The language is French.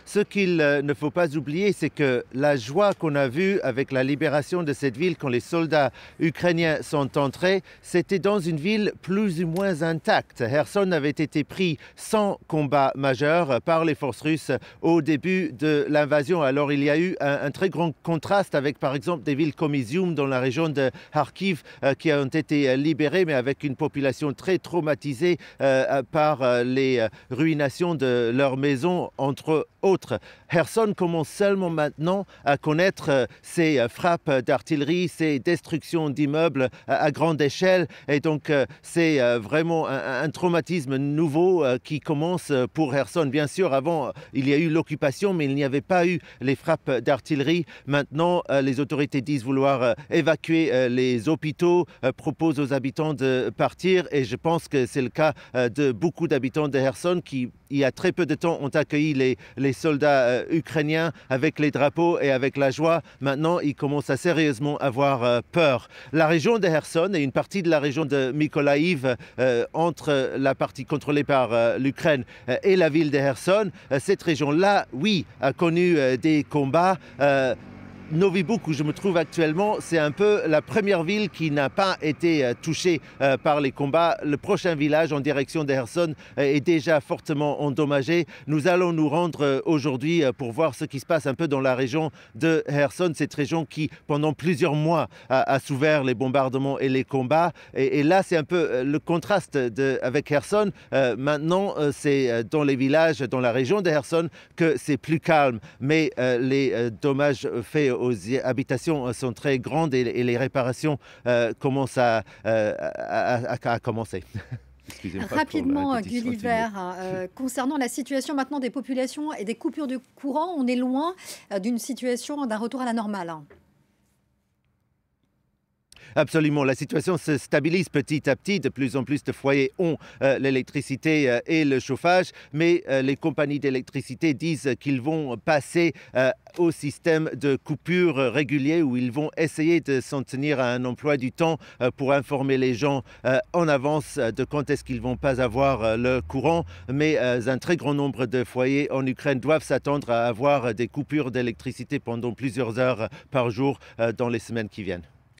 Ce qu'il ne faut pas oublier, c'est que la joie qu'on a vue avec la libération de cette ville quand les soldats ukrainiens sont entrés, c'était dans une ville plus ou moins intacte. Kherson avait été pris sans combat majeur par les forces russes au début de l'invasion. Alors il y a eu un très grand contraste avec par exemple des villes comme Izium dans la région de Kharkiv qui ont été libérées mais avec une population très traumatisée par les ruinations de leurs maisons entre autres. Kherson commence seulement maintenant à connaître ces frappes d'artillerie, ces destructions d'immeubles à grande échelle et donc c'est vraiment un traumatisme nouveau qui commence pour Kherson. Bien sûr, avant il y a eu l'occupation mais il n'y avait pas eu les frappes d'artillerie. Maintenant, les autorités disent vouloir évacuer les hôpitaux, proposent aux habitants de partir et je pense que c'est le cas de beaucoup d'habitants de Kherson qui, il y a très peu de temps, ont accueilli les soldats ukrainiens avec les drapeaux et avec la joie. Maintenant, ils commencent à sérieusement avoir peur. La région de Kherson et une partie de la région de Mykolaïv, entre la partie contrôlée par l'Ukraine et la ville de Kherson, cette région-là, oui, a connu des combats. Novi Buk, où je me trouve actuellement, c'est un peu la première ville qui n'a pas été touchée par les combats. Le prochain village en direction de Kherson est déjà fortement endommagé. Nous allons nous rendre aujourd'hui pour voir ce qui se passe un peu dans la région de Kherson, cette région qui, pendant plusieurs mois, a souffert les bombardements et les combats. Et là, c'est un peu le contraste avec Kherson. Maintenant, c'est dans les villages, dans la région de Kherson, que c'est plus calme. Mais les dommages faits aux habitations sont très grandes et les réparations commencent à commencer. Rapidement, Gulliver, concernant la situation maintenant des populations et des coupures de courant, on est loin d'une situation d'un retour à la normale. Absolument, la situation se stabilise petit à petit. De plus en plus de foyers ont l'électricité et le chauffage, mais les compagnies d'électricité disent qu'ils vont passer au système de coupure régulier où ils vont essayer de s'en tenir à un emploi du temps pour informer les gens en avance de quand est-ce qu'ils vont pas avoir le courant. Mais un très grand nombre de foyers en Ukraine doivent s'attendre à avoir des coupures d'électricité pendant plusieurs heures par jour dans les semaines qui viennent.